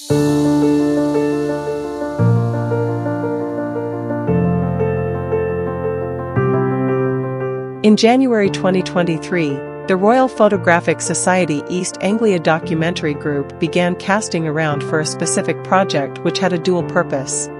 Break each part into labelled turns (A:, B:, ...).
A: In January 2023, the Royal Photographic Society East Anglia Documentary Group began casting around for a specific project which had a dual purpose.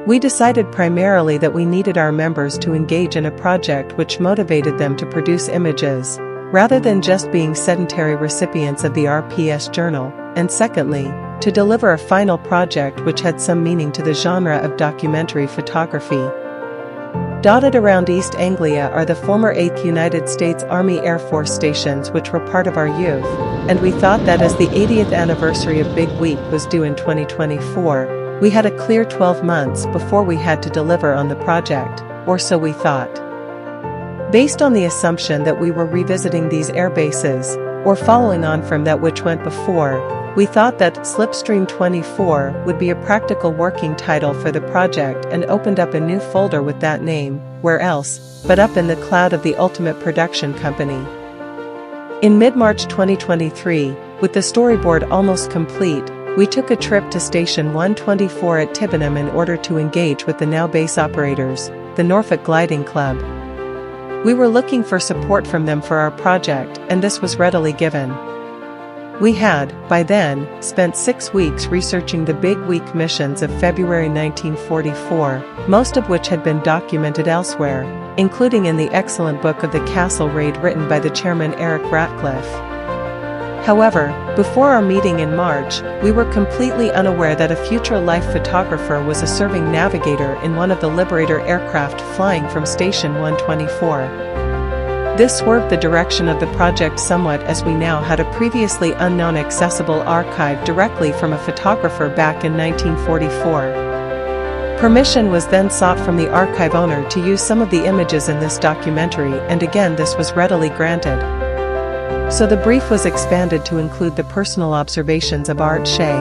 A: We decided primarily that we needed our members to engage in a project which motivated them to produce images, rather than just being sedentary recipients of the RPS journal, and secondly, to deliver a final project which had some meaning to the genre of documentary photography. Dotted around East Anglia are the former 8th United States Army Air Force stations which were part of our youth, and we thought that as the 80th anniversary of Big Week was due in 2024, we had a clear 12 months before we had to deliver on the project, or so we thought. Based on the assumption that we were revisiting these air bases, or following on from that which went before, we thought that Slipstream 24 would be a practical working title for the project and opened up a new folder with that name, where else, but up in the cloud of the Ultimate Production Company. In mid-March 2023, with the storyboard almost complete, we took a trip to Station 124 at Tivenham in order to engage with the now base operators, the Norfolk Gliding Club. We were looking for support from them for our project, and this was readily given. We had, by then, spent 6 weeks researching the Big Week missions of February 1944, most of which had been documented elsewhere, including in the excellent book of the Castle Raid written by the chairman Eric Ratcliffe. However, before our meeting in March, we were completely unaware that a future life photographer was a serving navigator in one of the Liberator aircraft flying from Station 124. This swerved the direction of the project somewhat, as we now had a previously unknown accessible archive directly from a photographer back in 1944. Permission was then sought from the archive owner to use some of the images in this documentary, and again this was readily granted. So the brief was expanded to include the personal observations of Art Shea.